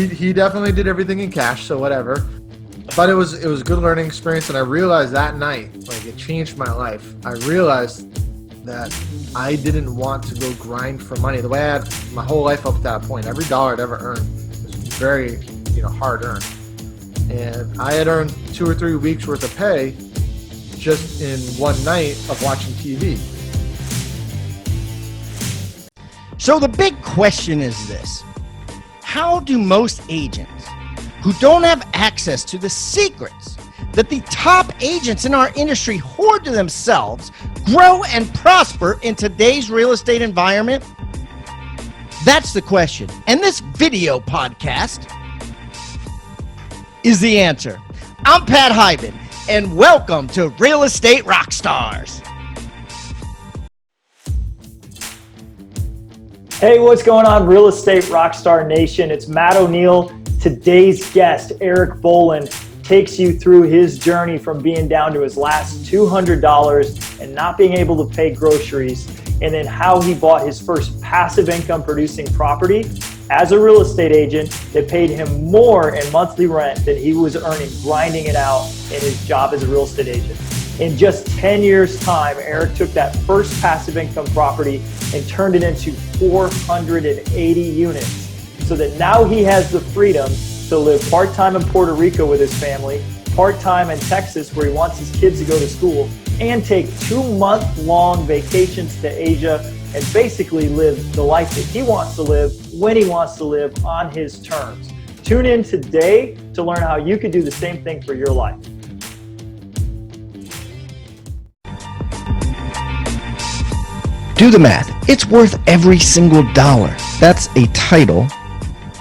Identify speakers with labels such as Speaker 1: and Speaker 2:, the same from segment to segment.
Speaker 1: he definitely did everything in cash, so whatever. But it was a good learning experience, and I realized that night, like, it changed my life. I realized that I didn't want to go grind for money. The way I had my whole life up to that point, every dollar I'd ever earned was very, hard earned. And I had earned 2 or 3 weeks worth of pay just in one night of watching TV.
Speaker 2: So the big question is this: how do most agents who don't have access to the secrets that the top agents in our industry hoard to themselves grow and prosper in today's real estate environment? That's the question. And this video podcast is the answer. I'm Pat Hyben, and welcome to Real Estate Rockstars.
Speaker 3: Hey, what's going on, Real Estate Rockstar Nation? It's Matt O'Neill. Today's guest, Eric Bowlin, takes you through his journey from being down to his last $200 and not being able to pay groceries, and then how he bought his first passive income producing property as a real estate agent that paid him more in monthly rent than he was earning grinding it out in his job as a real estate agent. In just 10 years' time, Eric took that first passive income property and turned it into 480 units, so that now he has the freedom to live part-time in Puerto Rico with his family, part-time in Texas where he wants his kids to go to school, and take 2-month-long vacations to Asia and basically live the life that he wants to live when he wants to live on his terms. Tune in today to learn how you can do the same thing for your life.
Speaker 2: Do the math. It's worth every single dollar. That's a title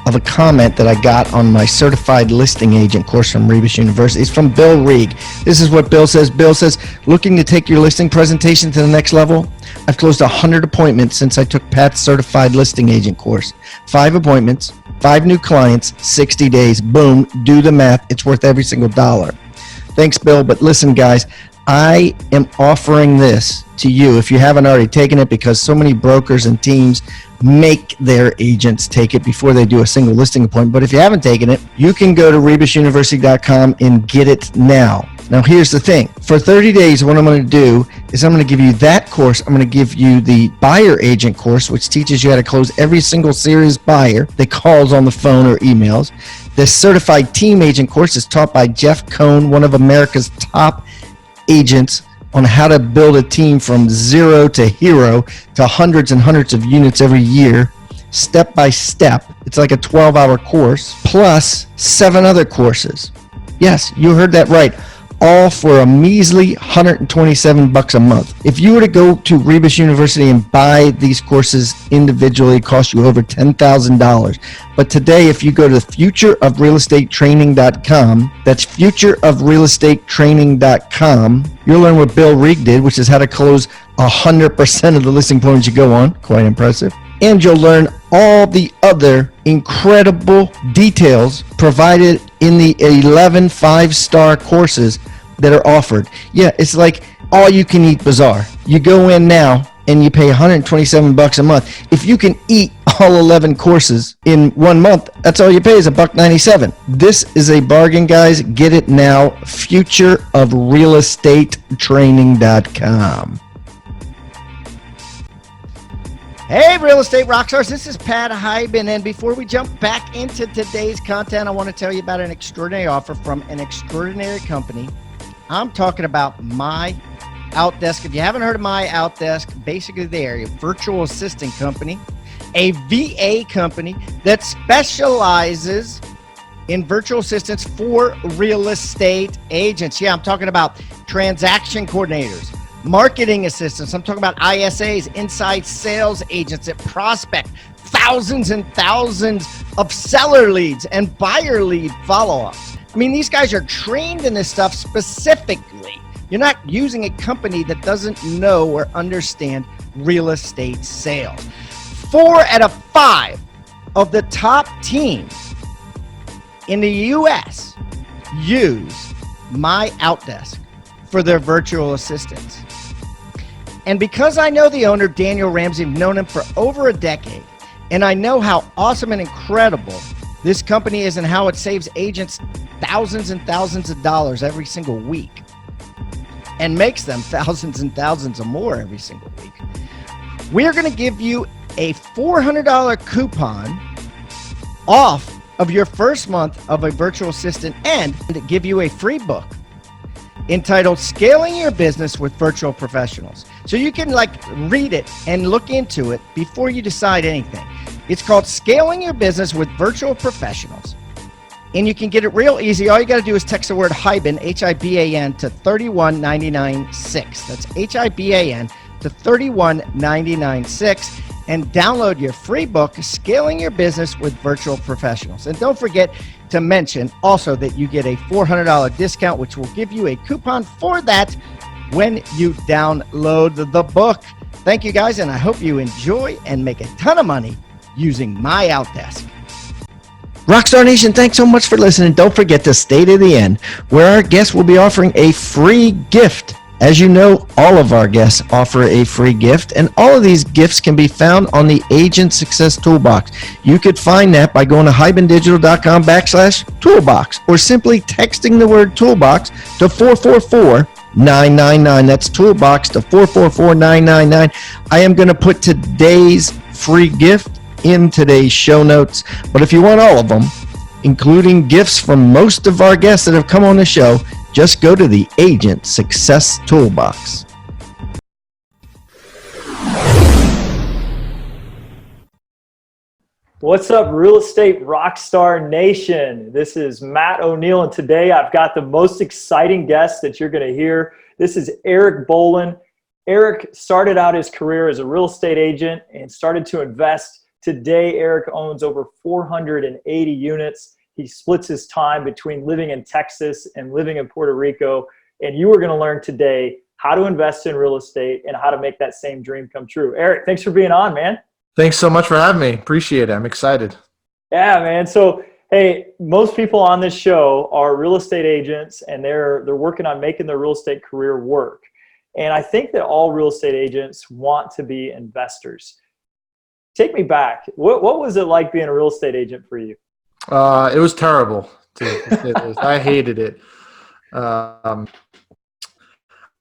Speaker 2: of a comment that I got on my certified listing agent course from Rebus University. It's from Bill Reeg. This is what Bill says. Bill says, looking to take your listing presentation to the next level? I've closed 100 appointments since I took Pat's certified listing agent course. 5 appointments, 5 new clients, 60 days. Boom, do the math. It's worth every single dollar. Thanks, Bill. But listen, guys, I am offering this to you if you haven't already taken it, because so many brokers and teams make their agents take it before they do a single listing appointment. But if you haven't taken it, you can go to rebusuniversity.com and get it now. Now, here's the thing. For 30 days, what I'm going to do is I'm going to give you that course. I'm going to give you the buyer agent course, which teaches you how to close every single serious buyer that calls on the phone or emails. The certified team agent course is taught by Jeff Cohn, one of America's top agents, on how to build a team from zero to hero to hundreds and hundreds of units every year, step by step. It's like a 12-hour course, plus 7 other courses. Yes, you heard that right. All for a measly $127 a month. If you were to go to Rebus University and buy these courses individually, it costs you over $10,000. But today, if you go to futureofrealestatetraining.com, that's futureofrealestatetraining.com, you'll learn what Bill Reeg did, which is how to close 100% of the listing appointments you go on. Quite impressive. And you'll learn all the other incredible details provided in the 11 5-star courses that are offered. Yeah, it's like all-you-can-eat bazaar. You go in now and you pay $127 a month. If you can eat all 11 courses in 1 month, that's all you pay is $197. This is a bargain, guys. Get it now. futureofrealestatetraining.com. Hey, Real Estate Rockstars, this is Pat Hyben, and before we jump back into today's content, I want to tell you about an extraordinary offer from an extraordinary company. I'm talking about My Outdesk. If you haven't heard of My Outdesk, basically they are a virtual assistant company, a VA company that specializes in virtual assistants for real estate agents. Yeah, I'm talking about transaction coordinators, marketing assistants. I'm talking about ISAs, inside sales agents that prospect thousands and thousands of seller leads and buyer lead follow-ups. I mean, these guys are trained in this stuff specifically. You're not using a company that doesn't know or understand real estate sales. 4 out of 5 of the top teams in the U.S. use My Outdesk for their virtual assistants. And because I know the owner, Daniel Ramsey, I've known him for over a decade, and I know how awesome and incredible This company is and how it saves agents thousands and thousands of dollars every single week and makes them thousands and thousands of more every single week. We're going to give you a $400 coupon off of your first month of a virtual assistant and give you a free book entitled Scaling Your Business with Virtual Professionals. So you can read it and look into it before you decide anything. It's called Scaling Your Business with Virtual Professionals. And you can get it real easy. All you got to do is text the word HIBAN, H-I-B-A-N, to 31996. That's H-I-B-A-N to 31996. And download your free book, Scaling Your Business with Virtual Professionals. And don't forget to mention also that you get a $400 discount, which will give you a coupon for that when you download the book. Thank you guys, and I hope you enjoy and make a ton of money using my Outdesk. Rockstar Nation, thanks so much for listening. Don't forget to stay to the end, where our guests will be offering a free gift. As you know, all of our guests offer a free gift, and all of these gifts can be found on the Agent Success Toolbox. You could find that by going to hibandigital.com/toolbox or simply texting the word toolbox to 444-999. That's toolbox to 444-999. I am going to put today's free gift in today's show notes, but if you want all of them, including gifts from most of our guests that have come on the show, just go to the Agent Success Toolbox.
Speaker 3: What's up, Real Estate Rockstar Nation? This is Matt O'Neill, and today I've got the most exciting guest that you're going to hear. This is Eric Bowlin. Eric started out his career as a real estate agent and started to invest. Today, Eric owns over 480 units. He splits his time between living in Texas and living in Puerto Rico. And you are going to learn today how to invest in real estate and how to make that same dream come true. Eric, thanks for being on, man.
Speaker 1: Thanks so much for having me. Appreciate it. I'm excited.
Speaker 3: Yeah, man. So, hey, most people on this show are real estate agents, and they're working on making their real estate career work. And I think that all real estate agents want to be investors. Take me back. What was it like being a real estate agent for you?
Speaker 1: It was terrible. I hated it.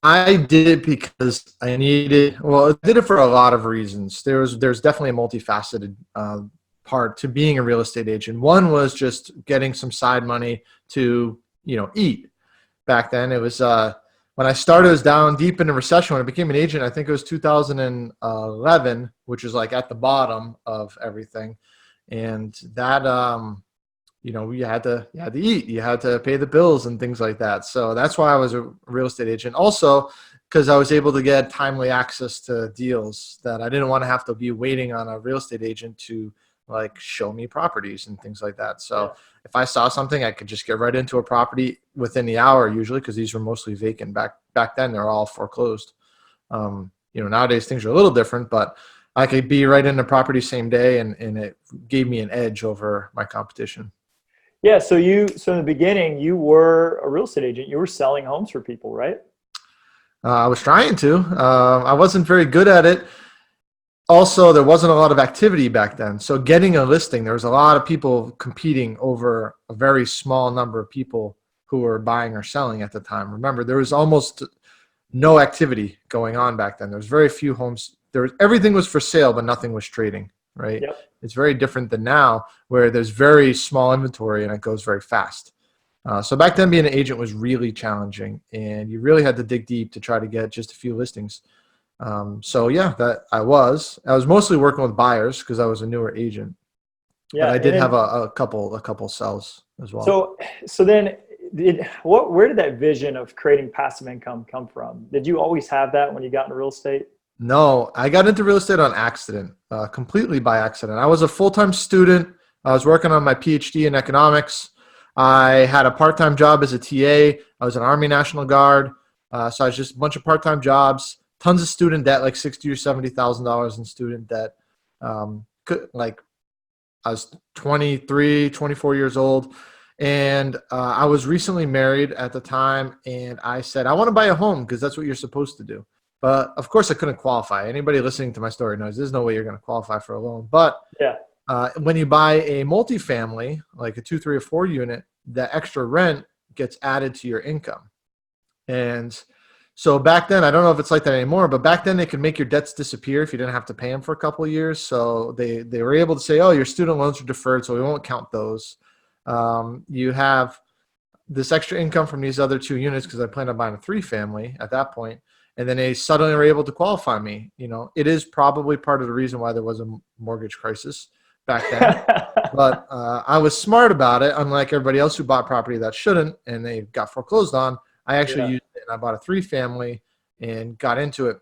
Speaker 1: I did it because I needed. Well, I did it for a lot of reasons. There's definitely a multifaceted part to being a real estate agent. One was just getting some side money to eat. Back then, it was when I started. It was down deep in the recession. When I became an agent, I think it was 2011, which was at the bottom of everything, and that. You had to eat, you had to pay the bills and things like that. So that's why I was a real estate agent. Also, because I was able to get timely access to deals that I didn't want to have to be waiting on a real estate agent to show me properties and things like that. So if I saw something, I could just get right into a property within the hour usually, because these were mostly vacant. Back then, they're all foreclosed. Nowadays things are a little different, but I could be right in the property same day, and it gave me an edge over my competition.
Speaker 3: Yeah, so in the beginning, you were a real estate agent. You were selling homes for people, right?
Speaker 1: I was trying to. I wasn't very good at it. Also, there wasn't a lot of activity back then. So getting a listing, there was a lot of people competing over a very small number of people who were buying or selling at the time. Remember, there was almost no activity going on back then. There was very few homes. Everything was for sale, but nothing was trading. Right? Yep. It's very different than now, where there's very small inventory and it goes very fast. So back then, being an agent was really challenging, and you really had to dig deep to try to get just a few listings. That I was mostly working with buyers because I was a newer agent. Yeah, but I did have a couple sells as well.
Speaker 3: So then, where did that vision of creating passive income come from? Did you always have that when you got into real estate?
Speaker 1: No, I got into real estate on accident, completely by accident. I was a full-time student. I was working on my PhD in economics. I had a part-time job as a TA. I was an Army National Guard. So I was just a bunch of part-time jobs, tons of student debt, like $60,000 or $70,000 in student debt. I was 23, 24 years old. And I was recently married at the time. And I said, I want to buy a home because that's what you're supposed to do. But of course, I couldn't qualify. Anybody listening to my story knows there's no way you're going to qualify for a loan. But When you buy a multifamily, like a 2, 3, or 4 unit, that extra rent gets added to your income. And so back then, I don't know if it's like that anymore, but back then they could make your debts disappear if you didn't have to pay them for a couple of years. So they were able to say, oh, your student loans are deferred, so we won't count those. You have this extra income from these other 2 units because I planned on buying a 3-family at that point. And then they suddenly were able to qualify me. You know, it is probably part of the reason why there was a mortgage crisis back then. But I was smart about it, unlike everybody else who bought property that shouldn't and they got foreclosed on. I actually used it, and I bought a 3-family and got into it.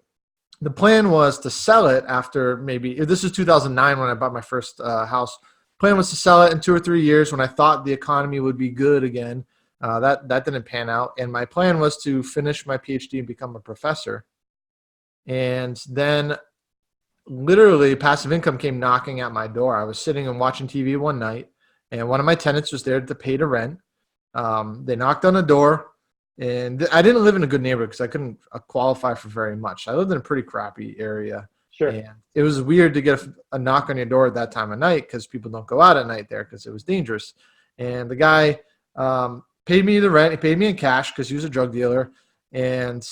Speaker 1: The plan was to sell it after this is 2009 when I bought my first house. Plan was to sell it in 2 or 3 years when I thought the economy would be good again. That didn't pan out. And my plan was to finish my PhD and become a professor. And then literally passive income came knocking at my door. I was sitting and watching TV one night, and one of my tenants was there to pay the rent. They knocked on the door. And I didn't live in a good neighborhood because I couldn't qualify for very much. I lived in a pretty crappy area.
Speaker 3: Sure.
Speaker 1: And it was weird to get a knock on your door at that time of night because people don't go out at night there because it was dangerous. And the guy paid me the rent. He paid me in cash because he was a drug dealer. And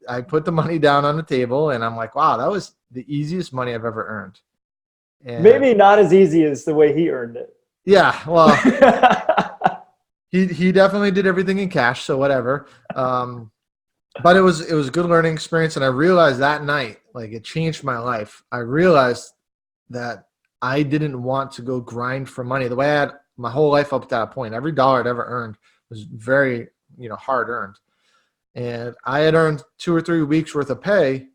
Speaker 1: I put the money down on the table, and I'm like, wow, that was the easiest money I've ever earned. And
Speaker 3: maybe not as easy as the way he earned it.
Speaker 1: Yeah, well, he definitely did everything in cash, so whatever. But it was a good learning experience, and I realized that night, like, it changed my life. I realized that I didn't want to go grind for money. The way I had my whole life up to that point, every dollar I'd ever earned was very, hard earned. And I had earned 2 or 3 weeks worth of pay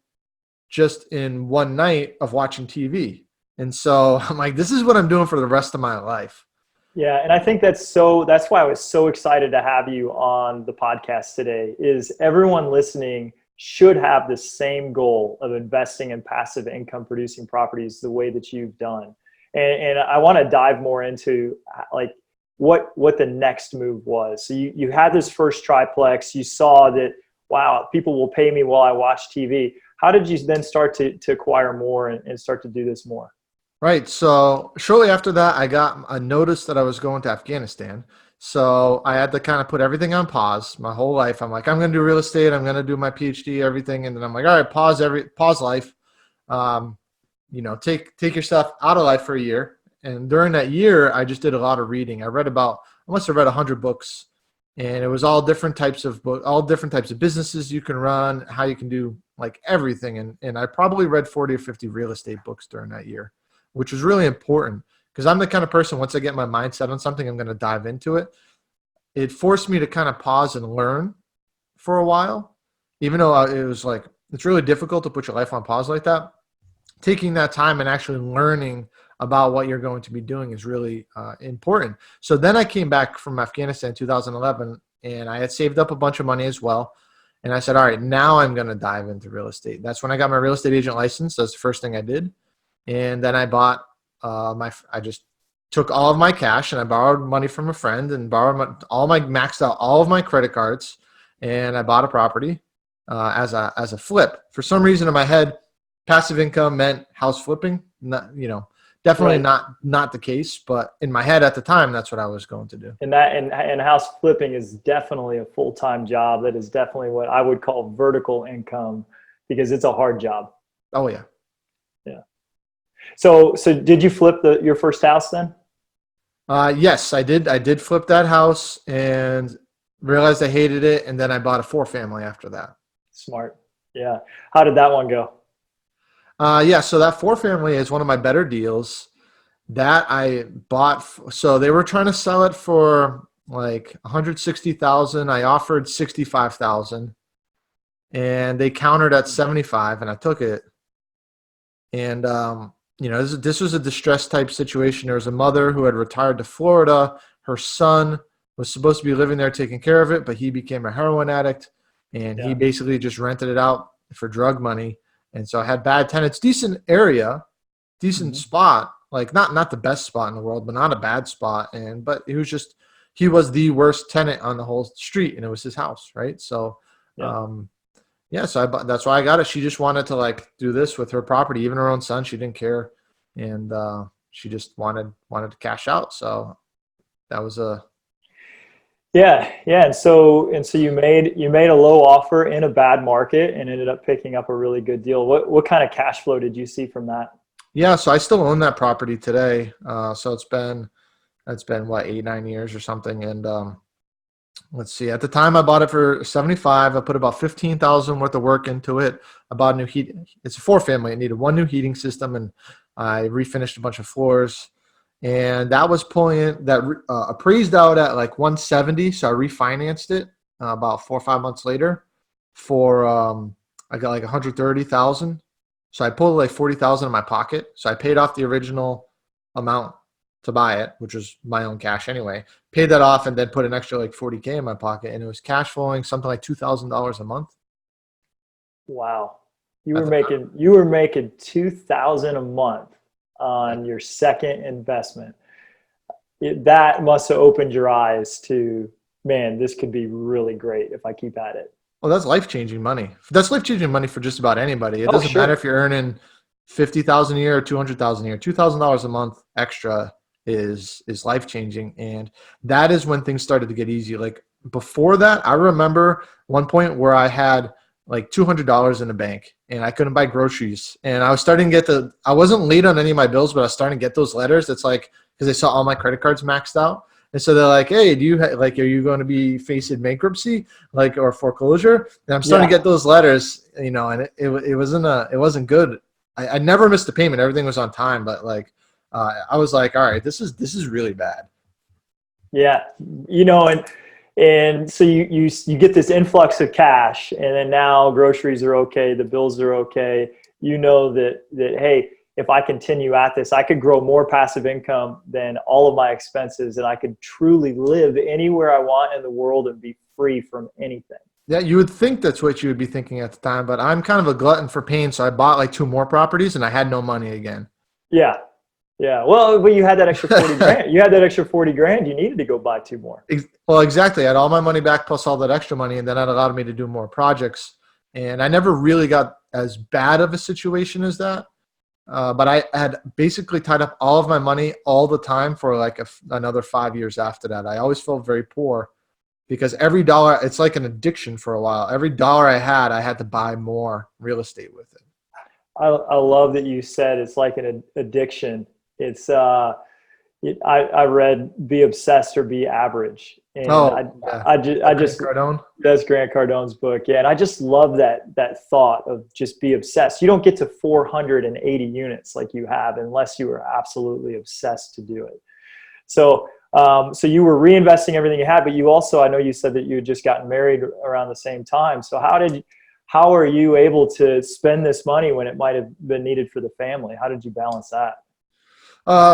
Speaker 1: just in one night of watching TV. And so I'm like, this is what I'm doing for the rest of my life.
Speaker 3: Yeah, and I think that's why I was so excited to have you on the podcast today. Is everyone listening should have the same goal of investing in passive income producing properties the way that you've done. And I want to dive more into like what the next move was. So you had this first triplex, you saw that, wow, people will pay me while I watch TV. How did you then start to acquire more and start to do this more?
Speaker 1: Right. So shortly after that, I got a notice that I was going to Afghanistan. So I had to kind of put everything on pause my whole life. I'm like, I'm going to do real estate. I'm going to do my PhD, everything. And then I'm like, all right, pause life. Take your stuff out of life for a year. And during that year, I just did a lot of reading. I must have read 100 books, and it was all different types of businesses you can run, how you can do like everything. And I probably read 40 or 50 real estate books during that year, which was really important because I'm the kind of person, once I get my mind set on something, I'm going to dive into it. It forced me to kind of pause and learn for a while, even though it was like, it's really difficult to put your life on pause like that. Taking that time and actually learning about what you're going to be doing is really important. So then I came back from Afghanistan in 2011, and I had saved up a bunch of money as well. And I said, all right, now I'm going to dive into real estate. That's when I got my real estate agent license. That's the first thing I did. And then I bought I just took all of my cash and I borrowed money from a friend and maxed out all of my credit cards, and I bought a property as a flip. For some reason in my head, passive income meant house flipping. Definitely
Speaker 3: right.
Speaker 1: not the case, but in my head at the time, that's what I was going to do.
Speaker 3: And house flipping is definitely a full-time job. That is definitely what I would call vertical income because it's a hard job.
Speaker 1: Oh yeah.
Speaker 3: Yeah. So did you flip your first house then?
Speaker 1: Yes, I did. I did flip that house and realized I hated it. And then I bought a 4-family after that.
Speaker 3: Smart. Yeah. How did that one go?
Speaker 1: So that 4-family is one of my better deals that I bought. So they were trying to sell it for like $160,000. I offered $65,000, and they countered at $75,000, and I took it. And this was a distress type situation. There was a mother who had retired to Florida. Her son was supposed to be living there taking care of it, but he became a heroin addict, and he basically just rented it out for drug money. And so I had bad tenants, decent area, decent spot, like not the best spot in the world, but not a bad spot. But he was the worst tenant on the whole street, and it was his house, right? So, so that's why I got it. She just wanted to like do this with her property, even her own son. She didn't care. And she just wanted to cash out. So that was a
Speaker 3: Yeah, yeah. And so you made a low offer in a bad market and ended up picking up a really good deal. What kind of cash flow did you see from that?
Speaker 1: yeah. So I still own that property today. So it's been what 8 9 years or something. And let's see. At the time, I bought it for 75. I put about 15,000 worth of work into it. I bought a new heat. It's a 4-family. It needed one new heating system, and I refinished a bunch of floors. And that was pulling it that appraised out at like 170. So I refinanced it about 4 or 5 months later for I got like 130,000. So I pulled like 40,000 in my pocket. So I paid off the original amount to buy it, which was my own cash anyway. Paid that off and then put an extra like 40K in my pocket, and it was cash flowing something like $2,000 a month.
Speaker 3: Wow. You were making 2,000 a month on your second investment. That must have opened your eyes to, man, this could be really great if I keep at it.
Speaker 1: Well, that's life-changing money. That's life-changing money for just about anybody. It doesn't
Speaker 3: Sure.
Speaker 1: matter if you're earning 50,000 a year or 200,000 a year. $2,000 a month extra is life-changing, and that is when things started to get easy. Like before that, I remember one point where I had like $200 in the bank and I couldn't buy groceries, and I was starting to get I wasn't late on any of my bills, but I was starting to get those letters. It's like because they saw all my credit cards maxed out. And so they're like, "Hey, do you like? Are you going to be facing bankruptcy, like, or foreclosure?" And I'm starting to get those letters, and it wasn't good. I never missed a payment; everything was on time. But like, I was like, "All right, this is really bad."
Speaker 3: Yeah, and so you get this influx of cash, and then now groceries are okay, the bills are okay. You know that hey, if I continue at this, I could grow more passive income than all of my expenses, and I could truly live anywhere I want in the world and be free from anything.
Speaker 1: Yeah, you would think that's what you would be thinking at the time, but I'm kind of a glutton for pain, so I bought like 2 more properties, and I had no money again.
Speaker 3: Yeah. Yeah. Well, but you had that extra 40 grand. You had that extra 40 grand. You needed to go buy 2 more.
Speaker 1: Well, exactly. I had all my money back plus all that extra money, and then that allowed me to do more projects. And I never really got as bad of a situation as that. But I had basically tied up all of my money all the time for like another 5 years after that. I always felt very poor because every dollar, it's like an addiction for a while. Every dollar I had to buy more real estate with it.
Speaker 3: I love that you said it's like an addiction. It's I read Be Obsessed or Be Average. And I just
Speaker 1: Cardone.
Speaker 3: That's Grant Cardone's book. Yeah. And I just love that thought of just be obsessed. You don't get to 480 units like you have unless you are absolutely obsessed to do it. So you were reinvesting everything you had, but you also, I know you said that you had just gotten married around the same time. So how are you able to spend this money when it might have been needed for the family? How did you balance that?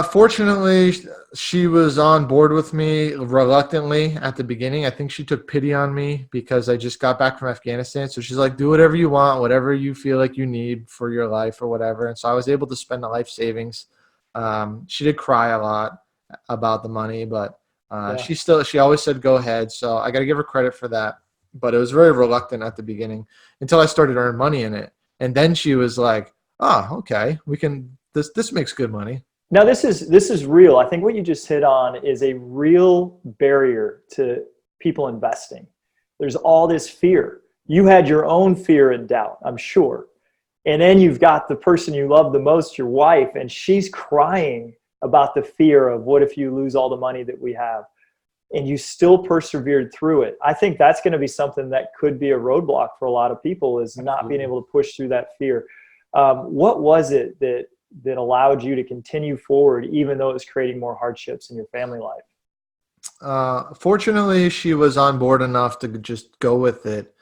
Speaker 1: Fortunately, she was on board with me reluctantly at the beginning. I think she took pity on me because I just got back from Afghanistan. So she's like, do whatever you want, whatever you feel like you need for your life or whatever. And so I was able to spend the life savings. She did cry a lot about the money, but she always said, go ahead. So I got to give her credit for that. But it was very reluctant at the beginning until I started earning money in it. And then she was like, oh, okay, this makes good money.
Speaker 3: Now this is real. I think what you just hit on is a real barrier to people investing. There's all this fear. You had your own fear and doubt, I'm sure. And then you've got the person you love the most, your wife, and she's crying about the fear of what if you lose all the money that we have. And you still persevered through it. I think that's going to be something that could be a roadblock for a lot of people, is not being able to push through that fear. What was it that allowed you to continue forward, even though it was creating more hardships in your family life?
Speaker 1: Fortunately, she was on board enough to just go with it.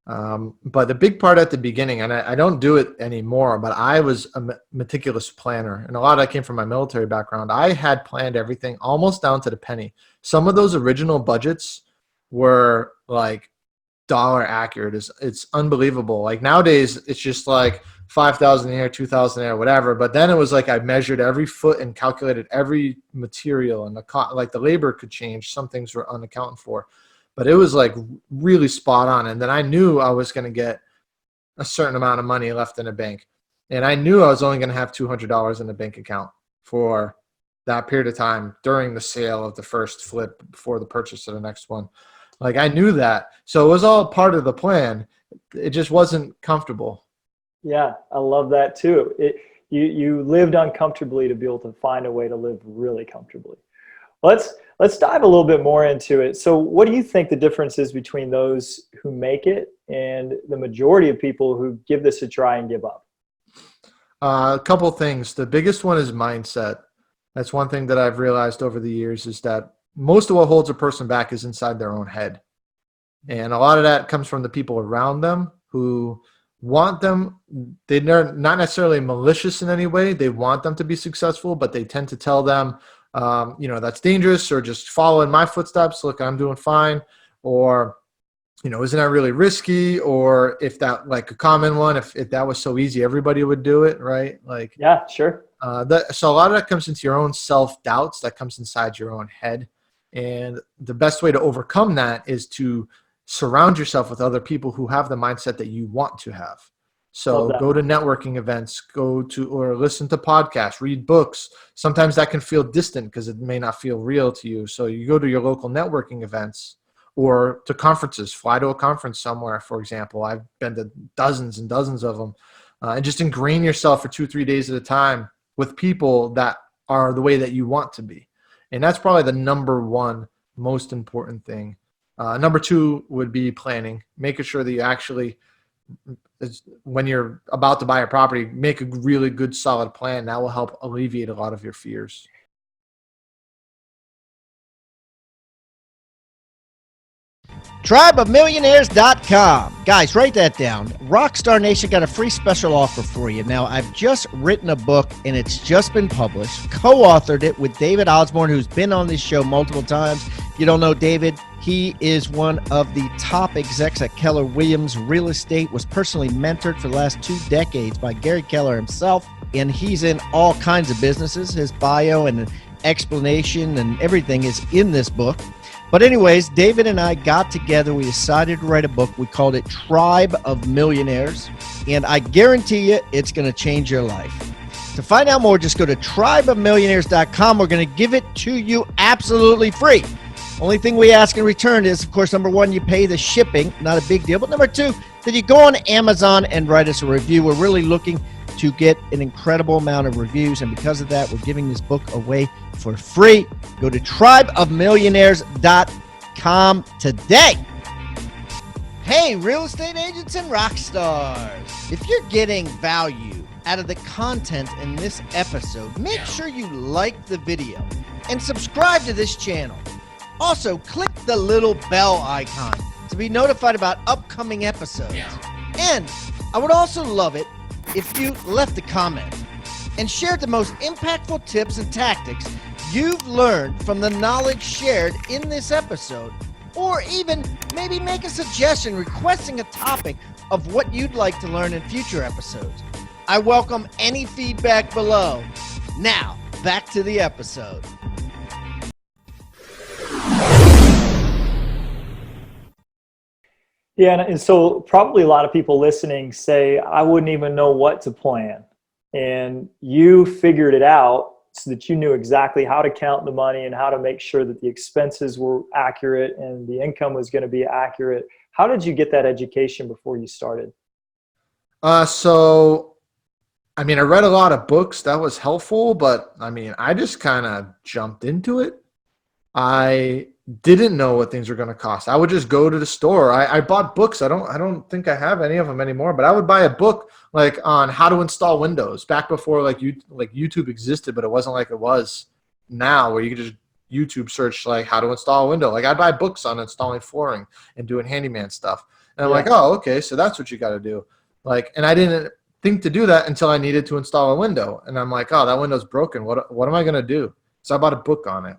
Speaker 1: But the big part at the beginning, and I don't do it anymore, but I was a meticulous planner. And a lot of that came from my military background. I had planned everything almost down to the penny. Some of those original budgets were like dollar accurate. It's unbelievable. Like nowadays, it's just like 5,000 here, 2,000 there, whatever. But then it was like I measured every foot and calculated every material, and the labor could change. Some things were unaccounted for, but it was like really spot on. And then I knew I was going to get a certain amount of money left in the bank, and I knew I was only going to have $200 in the bank account for that period of time during the sale of the first flip before the purchase of the next one. Like I knew that. So it was all part of the plan. It just wasn't comfortable.
Speaker 3: Yeah, I love that too. You lived uncomfortably to be able to find a way to live really comfortably. Let's dive a little bit more into it. So what do you think the difference is between those who make it and the majority of people who give this a try and give up?
Speaker 1: A couple things. The biggest one is mindset. That's one thing that I've realized over the years is that most of what holds a person back is inside their own head. And a lot of that comes from the people around them who want them. They're not necessarily malicious in any way. They want them to be successful, but they tend to tell them, that's dangerous, or just follow in my footsteps. Look, I'm doing fine. Or, isn't that really risky? Or if that, like a common one, if that was so easy, everybody would do it, right? Like,
Speaker 3: yeah, sure.
Speaker 1: So a lot of that comes into your own self-doubts, that comes inside your own head. And the best way to overcome that is to surround yourself with other people who have the mindset that you want to have. So go to networking events, or listen to podcasts, read books. Sometimes that can feel distant because it may not feel real to you. So you go to your local networking events or to conferences, fly to a conference somewhere, for example. I've been to dozens and dozens of them. And just ingrain yourself for 2-3 days at a time with people that are the way that you want to be. And that's probably the number one most important thing. Number two would be planning, making sure that you actually, when you're about to buy a property, make a really good, solid plan. That will help alleviate a lot of your fears.
Speaker 2: Tribeofmillionaires.com. Guys, write that down. Rockstar Nation got a free special offer for you. Now, I've just written a book, and it's just been published. Co-authored it with David Osborne, who's been on this show multiple times. If you don't know David, he is one of the top execs at Keller Williams Real Estate, was personally mentored for the last 2 decades by Gary Keller himself, and he's in all kinds of businesses. His bio and explanation and everything is in this book. But anyways, David and I got together. We decided to write a book. We called it Tribe of Millionaires. And I guarantee you it's going to change your life. To find out more, just go to tribeofmillionaires.com. We're going to give it to you absolutely free. Only thing we ask in return is, of course, number one, you pay the shipping. Not a big deal. But number two, that you go on Amazon and write us a review. We're really looking to get an incredible amount of reviews. And because of that, we're giving this book away for free. Go to tribeofmillionaires.com today. Hey, real estate agents and rock stars. If you're getting value out of the content in this episode, make sure you like the video and subscribe to this channel. Also, click the little bell icon to be notified about upcoming episodes. And I would also love it if you left a comment and shared the most impactful tips and tactics you've learned from the knowledge shared in this episode, or even maybe make a suggestion requesting a topic of what you'd like to learn in future episodes. I welcome any feedback below. Now, back to the episode.
Speaker 3: Yeah, and so probably a lot of people listening say, I wouldn't even know what to plan. And you figured it out so that you knew exactly how to count the money and how to make sure that the expenses were accurate and the income was going to be accurate. How did you get that education before you started?
Speaker 1: I read a lot of books. That was helpful, but I just kind of jumped into it. I didn't know what things were going to cost. I would just go to the store. I bought books. I don't think I have any of them anymore, but I would buy a book like on how to install Windows back before like YouTube existed, but it wasn't like it was now where you could just YouTube search like how to install a window. Like I'd buy books on installing flooring and doing handyman stuff. And I'm like, oh, okay, so that's what you got to do. And I didn't think to do that until I needed to install a window. And I'm like, oh, that window's broken. What am I going to do? So I bought a book on it.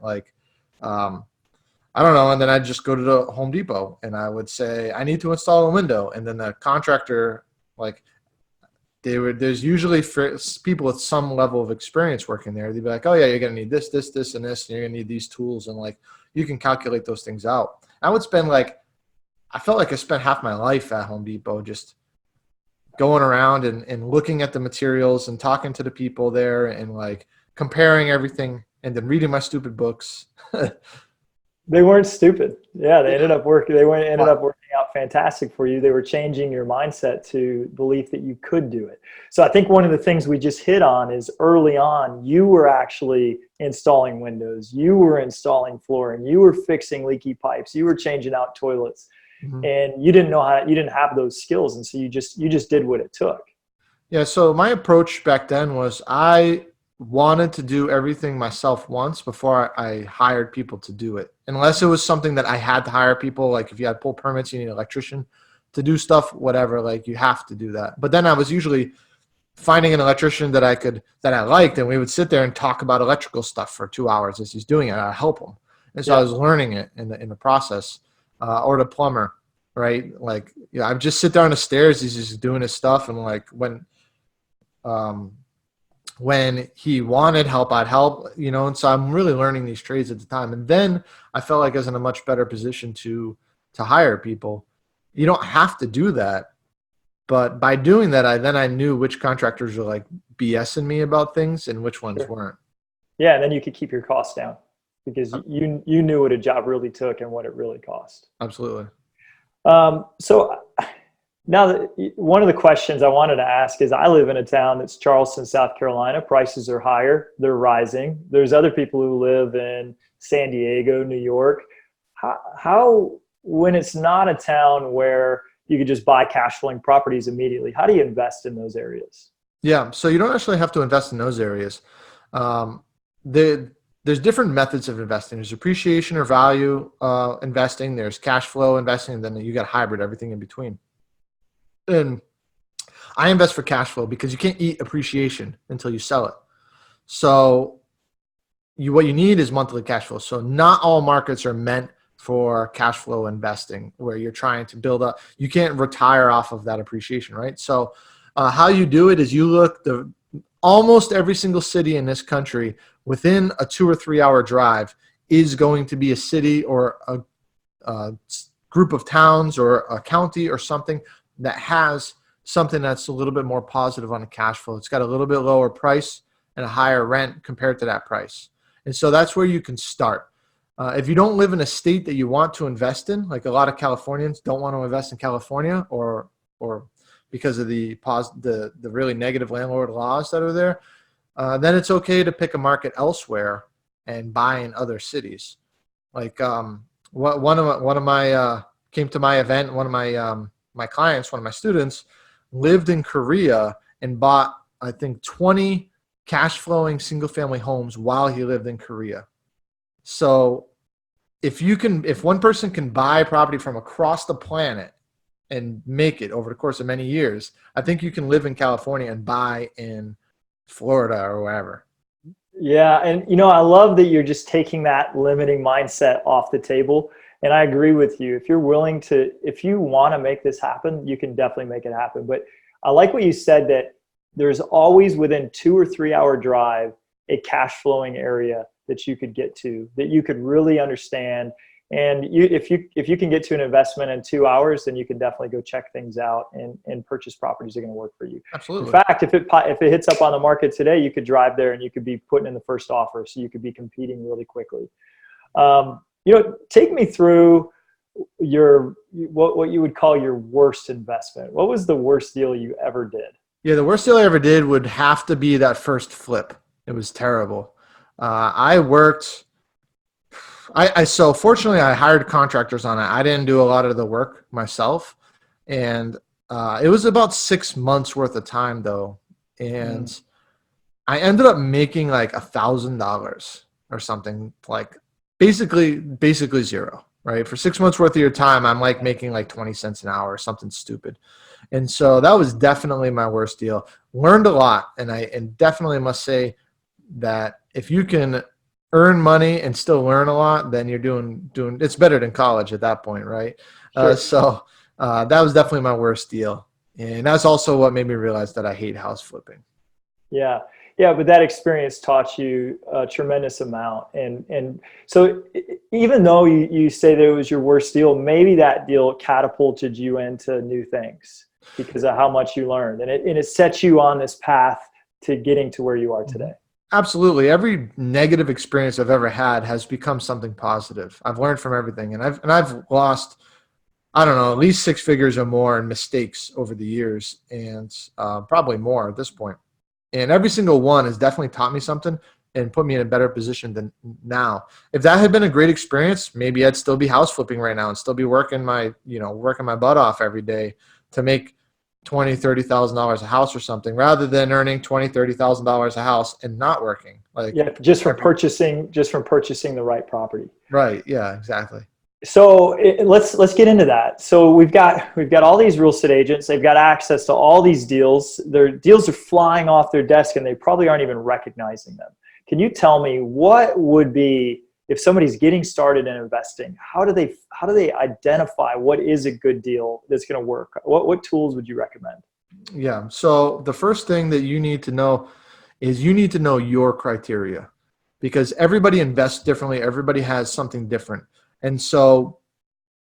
Speaker 1: I don't know. And then I'd just go to the Home Depot and I would say, I need to install a window. And then the contractor, there's usually people with some level of experience working there. They'd be like, oh yeah, you're going to need this, this, this, and this, and you're going to need these tools. And you can calculate those things out. I would spend I felt like I spent half my life at Home Depot, just going around and looking at the materials and talking to the people there and comparing everything and then reading my stupid books.
Speaker 3: They weren't stupid. Yeah, they ended up working. Ended up working out fantastic for you. They were changing your mindset to belief that you could do it. So I think one of the things we just hit on is early on, you were actually installing windows, you were installing flooring, you were fixing leaky pipes, you were changing out toilets, and you didn't know how. You didn't have those skills, and so you just did what it took.
Speaker 1: Yeah. So my approach back then was I wanted to do everything myself once before I hired people to do it. Unless it was something that I had to hire people, like if you had pull permits, you need an electrician to do stuff, whatever, like you have to do that. But then I was usually finding an electrician that I liked, and we would sit there and talk about electrical stuff for 2 hours as he's doing it. I'd help him. And so I was learning it in the process, or the plumber, right? Like, I would just sit there on the stairs. He's just doing his stuff. And like when he wanted help, I'd help, and so I'm really learning these trades at the time. And then I felt like I was in a much better position to hire people. You don't have to do that, but by doing that, I knew which contractors were like BSing me about things and which ones weren't.
Speaker 3: Yeah, and then you could keep your costs down because you knew what a job really took and what it really cost.
Speaker 1: Absolutely.
Speaker 3: So now, one of the questions I wanted to ask is, I live in a town that's Charleston, South Carolina. Prices are higher. They're rising. There's other people who live in San Diego, New York. How when it's not a town where you could just buy cash flowing properties immediately, how do you invest in those areas?
Speaker 1: Yeah, so you don't actually have to invest in those areas. There's different methods of investing. There's appreciation or value investing. There's cash flow investing, and then you got hybrid, everything in between. And I invest for cash flow because you can't eat appreciation until you sell it. So what you need is monthly cash flow. So not all markets are meant for cash flow investing where you're trying to build up. You can't retire off of that appreciation, right? So how you do it is you look almost every single city in this country within a 2 or 3 hour drive is going to be a city or a group of towns or a county or something that has something that's a little bit more positive on the cash flow. It's got a little bit lower price and a higher rent compared to that price. And so that's where you can start. If you don't live in a state that you want to invest in, like a lot of Californians don't want to invest in California or because of the really negative landlord laws that are there, then it's okay to pick a market elsewhere and buy in other cities. Like one of my came to my event, one of my clients, one of my students, lived in Korea and bought, I think, 20 cash flowing single family homes while he lived in Korea. So if one person can buy property from across the planet and make it over the course of many years, I think you can live in California and buy in Florida or wherever.
Speaker 3: Yeah. And, I love that you're just taking that limiting mindset off the table. And I agree with you. If you want to make this happen, you can definitely make it happen. But I like what you said, that there's always within 2 or 3 hour drive, a cash flowing area that you could get to, that you could really understand. And if you can get to an investment in 2 hours, then you can definitely go check things out and purchase properties that are going to work for you.
Speaker 1: Absolutely.
Speaker 3: In fact, if it hits up on the market today, you could drive there and you could be putting in the first offer, so you could be competing really quickly. Take me through what you would call your worst investment. What was the worst deal you ever did?
Speaker 1: Yeah, the worst deal I ever did would have to be that first flip. It was terrible. So fortunately I hired contractors on it. I didn't do a lot of the work myself. And it was about 6 months worth of time though. And I ended up making like $1,000 or something, like basically zero, right? For 6 months worth of your time, I'm like making like 20 cents an hour or something stupid. And so that was definitely my worst deal. Learned a lot. And definitely must say that if you can earn money and still learn a lot, then you're doing it's better than college at that point, right?
Speaker 3: Sure.
Speaker 1: So that was definitely my worst deal. And that's also what made me realize that I hate house flipping.
Speaker 3: Yeah. Yeah, but that experience taught you a tremendous amount. And so even though you say that it was your worst deal, maybe that deal catapulted you into new things because of how much you learned. And it set you on this path to getting to where you are today.
Speaker 1: Absolutely. Every negative experience I've ever had has become something positive. I've learned from everything, and I've lost, I don't know, at least six figures or more in mistakes over the years, and probably more at this point. And every single one has definitely taught me something and put me in a better position than now. If that had been a great experience, maybe I'd still be house flipping right now and still be working working my butt off every day to make $20,000, $30,000 a house or something, rather than earning $20,000, $30,000 a house and not working. Like,
Speaker 3: Yeah, just from purchasing the right property.
Speaker 1: right. Yeah, exactly.
Speaker 3: So let's get into that. So we've got all these real estate agents. They've got access to all these deals. Their deals are flying off their desk, and they probably aren't even recognizing them. Can you tell me what would be, if somebody's getting started in investing, how do they identify what is a good deal that's going to work? What tools would you recommend?
Speaker 1: Yeah. So the first thing that you need to know is you need to know your criteria, because everybody invests differently. Everybody has something different. And so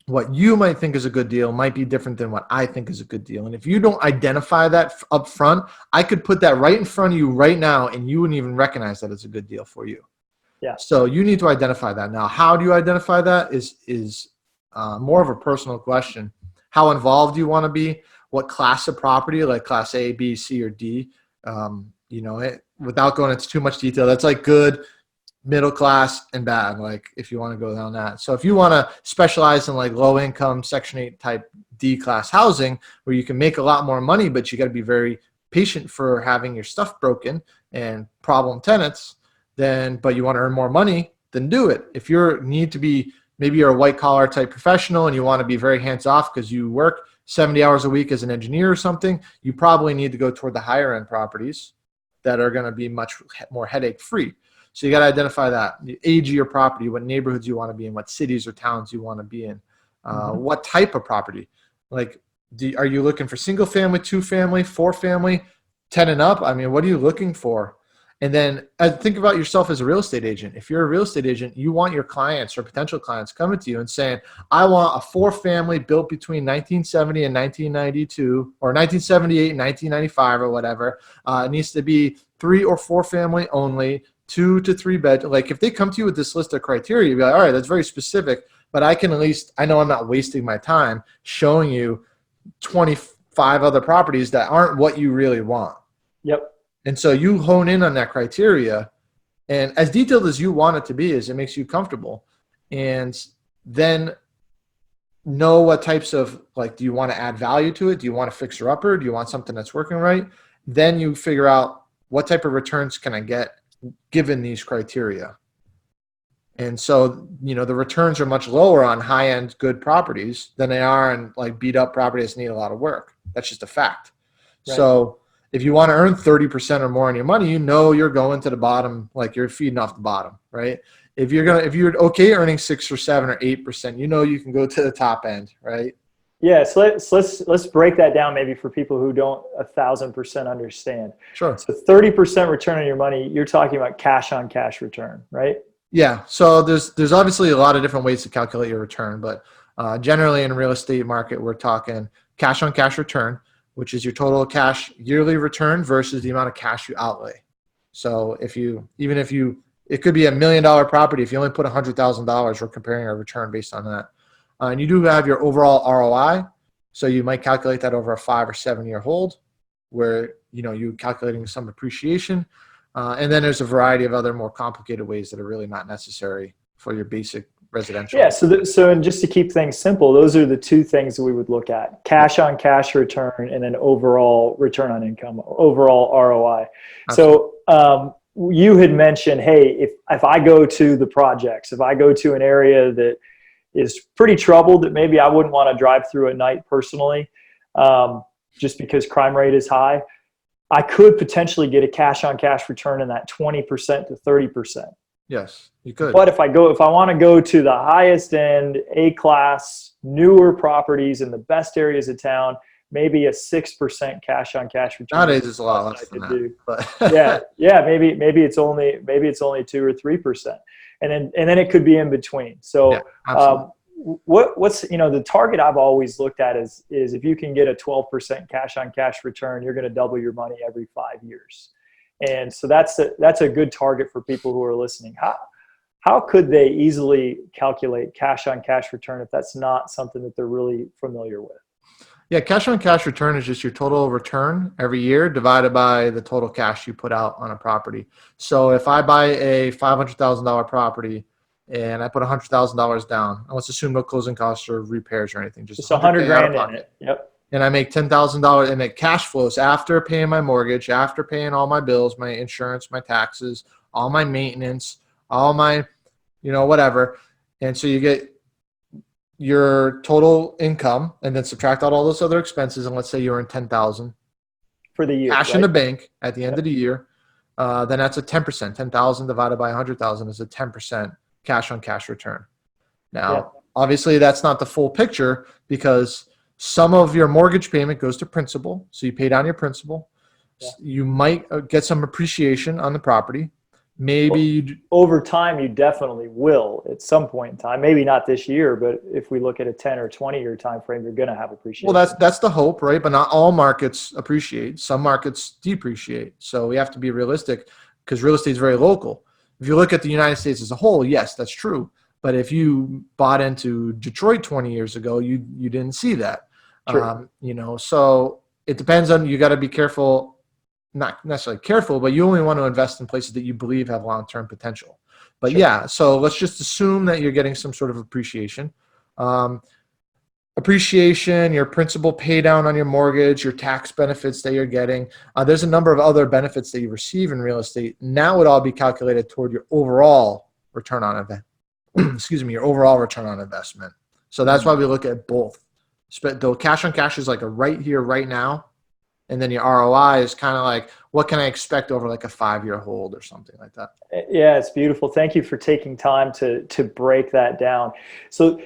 Speaker 1: what you might think is a good deal might be different than what I think is a good deal. And if you don't identify that up front, I could put that right in front of you right now and you wouldn't even recognize that it's a good deal for you.
Speaker 3: Yeah.
Speaker 1: So you need to identify that. Now, how do you identify that is more of a personal question. How involved do you want to be? What class of property, like class A, B, C, or D? Without going into too much detail, that's like good, middle class, and bad, like if you want to go down that. So if you want to specialize in like low income Section 8 type D class housing where you can make a lot more money, but you got to be very patient for having your stuff broken and problem tenants, but you want to earn more money, then do it. If maybe you're a white collar type professional and you want to be very hands off because you work 70 hours a week as an engineer or something, you probably need to go toward the higher end properties that are going to be much more headache free. So you got to identify that, the age of your property, what neighborhoods you want to be in, what cities or towns you want to be in, what type of property. Like, are you looking for single family, 2-family, 4-family, 10 and up? I mean, what are you looking for? And then think about yourself as a real estate agent. If you're a real estate agent, you want your clients or potential clients coming to you and saying, I want a 4-family built between 1970 and 1992, or 1978 and 1995 or whatever. It needs to be 3 or 4 family only, 2 to 3 bed. Like, if they come to you with this list of criteria, you'd be like, all right, that's very specific, but I know I'm not wasting my time showing you 25 other properties that aren't what you really want.
Speaker 3: Yep.
Speaker 1: And so you hone in on that criteria, and as detailed as you want it to be, as it makes you comfortable, and then know what types of, like, do you want to add value to it? Do you want a fixer upper? Do you want something that's working right? Then you figure out what type of returns can I get given these criteria. And so, the returns are much lower on high-end good properties than they are on like beat up properties that need a lot of work. That's just a fact. Right. So if you want to earn 30% or more on your money, you're going to the bottom, like you're feeding off the bottom, right? If you're okay earning 6 or 7 or 8%, you can go to the top end, right?
Speaker 3: Yeah, so let's break that down maybe for people who don't 1,000% understand.
Speaker 1: Sure.
Speaker 3: So 30% return on your money, you're talking about cash on cash return, right?
Speaker 1: Yeah. So there's obviously a lot of different ways to calculate your return, but generally in real estate market, we're talking cash on cash return, which is your total cash yearly return versus the amount of cash you outlay. So it could be $1 million property. If you only put $100,000, we're comparing our return based on that. And you do have your overall ROI. So you might calculate that over a 5 or 7 year hold where, you're calculating some appreciation. And then there's a variety of other more complicated ways that are really not necessary for your basic residential.
Speaker 3: Yeah. So and just to keep things simple, those are the two things that we would look at: cash on cash return, and then overall return on income, overall ROI. Absolutely. So you had mentioned, hey, if I go to the projects, if I go to an area that is pretty troubled, that maybe I wouldn't want to drive through at night personally, just because crime rate is high, I could potentially get a cash on cash return in that 20% to 30%.
Speaker 1: Yes, you could.
Speaker 3: But if I want to go to the highest end, A-class, newer properties in the best areas of town, maybe a 6% cash on cash return.
Speaker 1: Nowadays it's a lot less than that.
Speaker 3: But maybe it's only 2 or 3%, and then it could be in between. So yeah, what's the target I've always looked at is if you can get a 12% cash on cash return, you're going to double your money every 5 years. And so that's a good target for people who are listening. How could they easily calculate cash on cash return if that's not something that they're really familiar with?
Speaker 1: Yeah, cash on cash return is just your total return every year divided by the total cash you put out on a property. So if I buy a $500,000 property and I put $100,000 down, and let's assume no closing costs or repairs or anything, just
Speaker 3: Just 100
Speaker 1: $100K out of
Speaker 3: grand in
Speaker 1: pocket.
Speaker 3: it. Yep.
Speaker 1: And I make $10,000 and it cash flows after paying my mortgage, after paying all my bills, my insurance, my taxes, all my maintenance, all my, whatever. And so you get your total income and then subtract out all those other expenses. And let's say you earn 10,000
Speaker 3: for the year,
Speaker 1: cash
Speaker 3: right?
Speaker 1: in the bank at the end of the year. Then that's a 10%. 10,000 divided by 100,000 is a 10% cash on cash return. Now, obviously that's not the full picture because some of your mortgage payment goes to principal. So you pay down your principal.
Speaker 3: Yeah.
Speaker 1: You might get some appreciation on the property. Maybe
Speaker 3: over time, you definitely will at some point in time. Maybe not this year, but if we look at a 10 or 20-year time frame, you're going to have appreciation.
Speaker 1: Well, that's the hope, right? But not all markets appreciate. Some markets depreciate. So we have to be realistic because real estate is very local. If you look at the United States as a whole, yes, that's true. But if you bought into Detroit 20 years ago, you didn't see that.
Speaker 3: True.
Speaker 1: So it depends on, you got to be careful. Not necessarily careful, but you only want to invest in places that you believe have long-term potential. But yeah, so let's just assume that you're getting some sort of appreciation. Appreciation, your principal pay down on your mortgage, your tax benefits that you're getting. There's a number of other benefits that you receive in real estate. Now would all be calculated toward your overall return on your overall return on investment. So that's why we look at both. Though cash on cash is like a right here, right now. And then your ROI is kind of like, what can I expect over like a 5-year hold or something like that?
Speaker 3: Yeah, it's beautiful. Thank you for taking time to break that down. So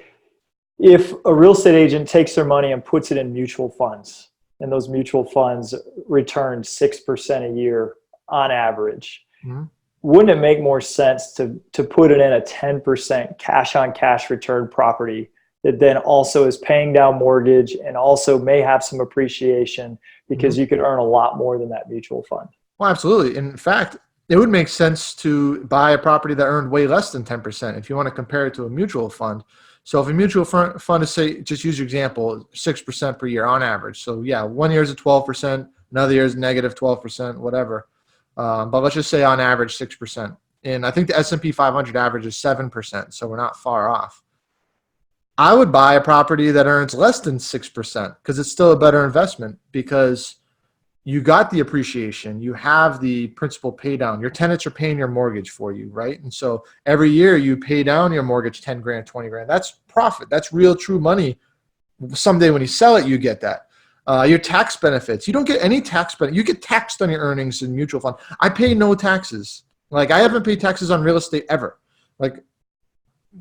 Speaker 3: if a real estate agent takes their money and puts it in mutual funds, and those mutual funds return 6% a year on average, wouldn't it make more sense to put it in a 10% cash on cash return property that then also is paying down mortgage and also may have some appreciation because you could earn a lot more than that mutual fund?
Speaker 1: Well, absolutely. In fact, it would make sense to buy a property that earned way less than 10% if you want to compare it to a mutual fund. So if a mutual fund is, say, just use your example, 6% per year on average. So yeah, 1 year is a 12%, another year is negative 12%, whatever. But let's just say on average 6%. And I think the S&P 500 average is 7%, so we're not far off. I would buy a property that earns less than 6% because it's still a better investment because you got the appreciation, you have the principal pay down, your tenants are paying your mortgage for you, right? And so every year you pay down your mortgage 10 grand, 20 grand. That's profit. That's real, true money. Someday when you sell it, you get that. Your tax benefits, you don't get any tax benefit. You get taxed on your earnings in mutual fund. I pay no taxes. Like I haven't paid taxes on real estate ever.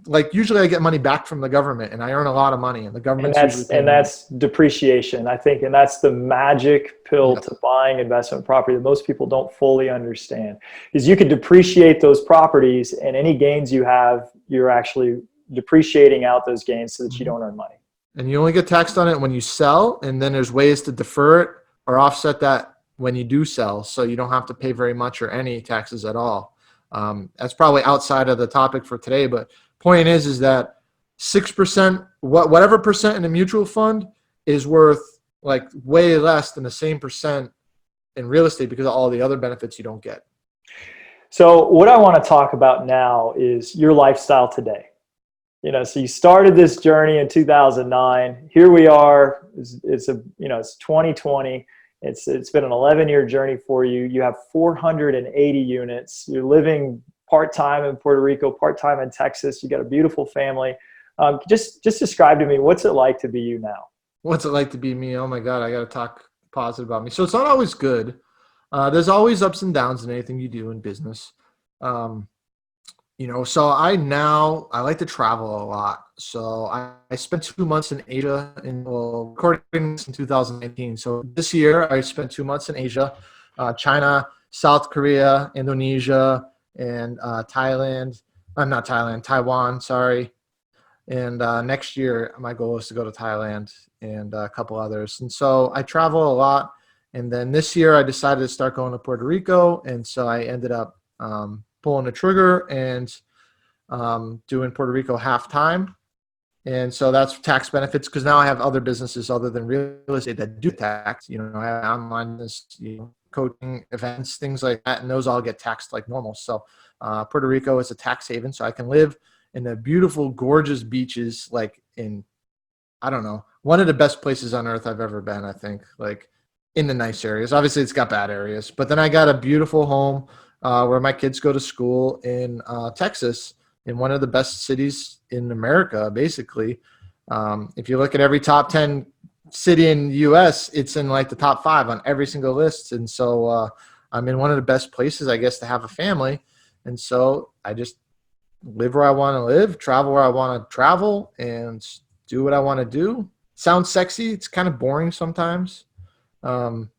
Speaker 1: Like usually I get money back from the government and I earn a lot of money and the government.
Speaker 3: And that's depreciation, I think. And that's the magic pill to buying investment property that most people don't fully understand is you can depreciate those properties and any gains you have, you're actually depreciating out those gains so that you don't earn money.
Speaker 1: And you only get taxed on it when you sell. And then there's ways to defer it or offset that when you do sell. So you don't have to pay very much or any taxes at all. That's probably outside of the topic for today, but point is that 6%, whatever percent in a mutual fund is worth like way less than the same percent in real estate because of all the other benefits you don't get.
Speaker 3: So what I want to talk about now is your lifestyle today. So you started this journey in 2009. Here we are. It's 2020. It's been an 11-year journey for you. You have 480 units. You're living part-time in Puerto Rico, part-time in Texas. You got a beautiful family. Just describe to me, what's it like to be you now?
Speaker 1: What's it like to be me? Oh my God, I got to talk positive about me. So it's not always good. There's always ups and downs in anything you do in business. So I like to travel a lot. So I spent 2 months in Asia recording this in 2019. So this year I spent 2 months in Asia, China, South Korea, Indonesia, and Taiwan, sorry. And next year, my goal is to go to Thailand and a couple others. And so I travel a lot And then this year I decided to start going to Puerto Rico. And so I ended up pulling the trigger and doing Puerto Rico half time. And so that's tax benefits because now I have other businesses other than real estate that do tax. I have online business, coaching, events, things like that, and those all get taxed like normal. So Puerto Rico is a tax haven, so I can live in the beautiful, gorgeous beaches, like in, I don't know, one of the best places on earth I've ever been, I think, like in the nice areas. Obviously, it's got bad areas, but then I got a beautiful home where my kids go to school in Texas, in one of the best cities in America, basically. If you look at every top 10 city in the U.S., it's in like the top 5 on every single list. And so I'm in one of the best places, I guess, to have a family. And so I just live where I want to live, travel where I want to travel, and do what I want to do. Sounds sexy. It's kind of boring sometimes. When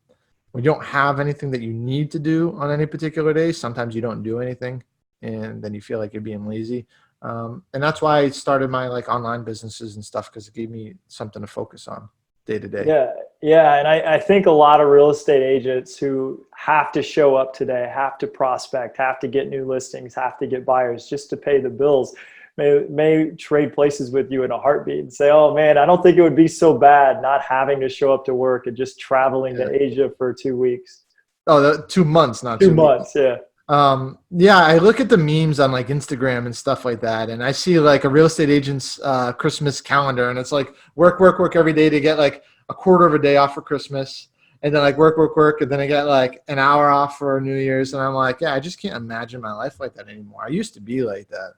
Speaker 1: you don't have anything that you need to do on any particular day, sometimes you don't do anything, and then you feel like you're being lazy. And that's why I started my like online businesses and stuff, because it gave me something to focus on day to day.
Speaker 3: Yeah. And I think a lot of real estate agents who have to show up today, have to prospect, have to get new listings, have to get buyers just to pay the bills, may trade places with you in a heartbeat and say, oh man, I don't think it would be so bad not having to show up to work and just traveling to Asia for 2 weeks.
Speaker 1: Oh, 2 months, not
Speaker 3: 2 months.
Speaker 1: Yeah. I look at the memes on like Instagram and stuff like that, and I see like a real estate agent's Christmas calendar, and it's like work every day to get like a quarter of a day off for Christmas, and then like work, and then I get like an hour off for New Year's, and I'm like, yeah, I just can't imagine my life like that anymore. I used to be like that.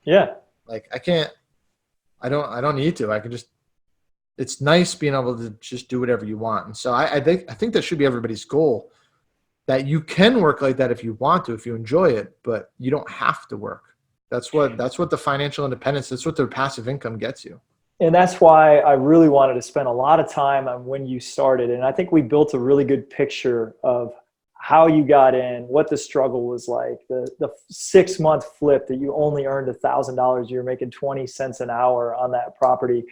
Speaker 3: Yeah.
Speaker 1: Like I don't need to. I can just, it's nice being able to just do whatever you want. And so I think that should be everybody's goal, that you can work like that if you want to, if you enjoy it, but you don't have to work. That's what the financial independence, that's what the passive income gets you.
Speaker 3: And that's why I really wanted to spend a lot of time on when you started. And I think we built a really good picture of how you got in, what the struggle was like, the 6-month flip that you only earned $1,000, you're making 20 cents an hour on that property.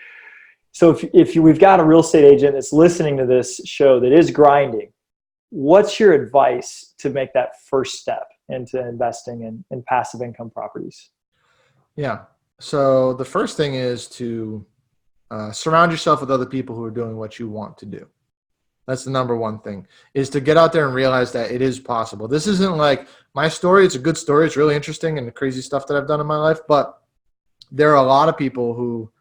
Speaker 3: So we've got a real estate agent that's listening to this show that is grinding, what's your advice to make that first step into investing in passive income properties?
Speaker 1: Yeah. So the first thing is to surround yourself with other people who are doing what you want to do. That's the number one thing, is to get out there and realize that it is possible. This isn't like my story. It's a good story. It's really interesting and the crazy stuff that I've done in my life. But there are a lot of people who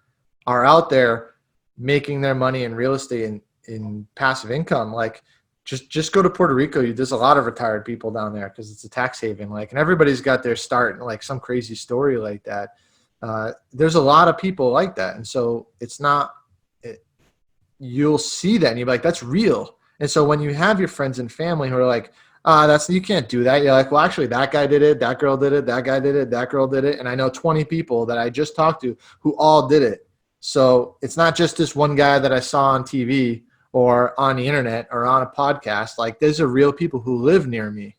Speaker 1: are out there making their money in real estate in passive income. Like just go to Puerto Rico. There's a lot of retired people down there because it's a tax haven. Like, and everybody's got their start in like some crazy story like that. There's a lot of people like that. And so it's not, you'll see that and you'll be like, that's real. And so when you have your friends and family who are like, you can't do that. You're like, well, actually that guy did it. That girl did it. That guy did it. That girl did it. And I know 20 people that I just talked to who all did it. So it's not just this one guy that I saw on TV or on the internet or on a podcast. Like, there's a real people who live near me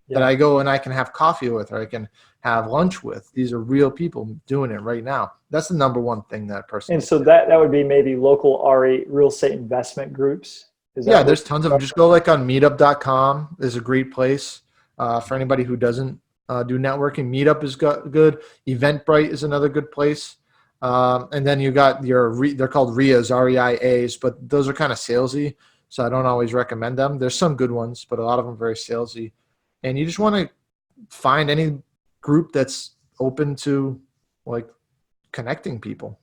Speaker 1: that I go and I can have coffee with, or I can have lunch with. These are real people doing it right now. That's the number one thing that person.
Speaker 3: And so that would be maybe local RE real estate investment groups.
Speaker 1: There's tons of them. Just go like on meetup.com. There's a great place for anybody who doesn't do networking. Meetup is good. Eventbrite is another good place. And then you got they're called RIAs, REIAs, but those are kind of salesy. So I don't always recommend them. There's some good ones, but a lot of them are very salesy. And you just want to find any group that's open to like connecting people.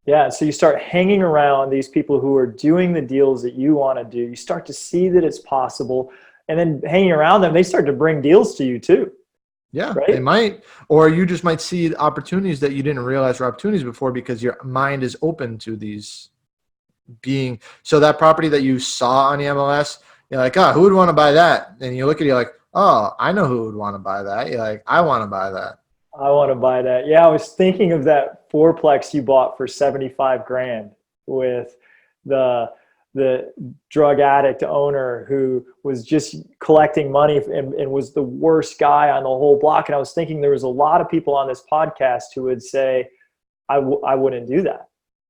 Speaker 3: Yeah. So you start hanging around these people who are doing the deals that you want to do. You start to see that it's possible, and then hanging around them, they start to bring deals to you too.
Speaker 1: Yeah,
Speaker 3: right?
Speaker 1: They might, or you just might see opportunities that you didn't realize were opportunities before because your mind is open to these being. So that property that you saw on the MLS, you're like, oh, who would want to buy that? And you look at it, you're like, oh, I know who would want to buy that. You're like, I want to buy that.
Speaker 3: I want to buy that. Yeah, I was thinking of that fourplex you bought for $75,000 with the drug addict owner who was just collecting money and was the worst guy on the whole block. And I was thinking there was a lot of people on this podcast who would say, I wouldn't do that.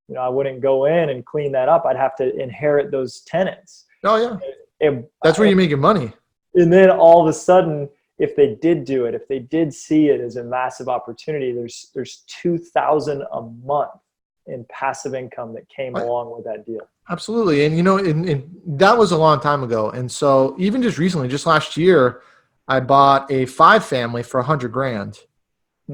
Speaker 3: You know, I wouldn't go in and clean that up. I'd have to inherit those tenants.
Speaker 1: Oh yeah. That's where you make your money.
Speaker 3: And then all of a sudden, if they did do it, if they did see it as a massive opportunity, there's $2,000 a month in passive income that came along with that deal.
Speaker 1: Absolutely. And, that was a long time ago. And so even just recently, just last year, I bought a 5-family for $100,000.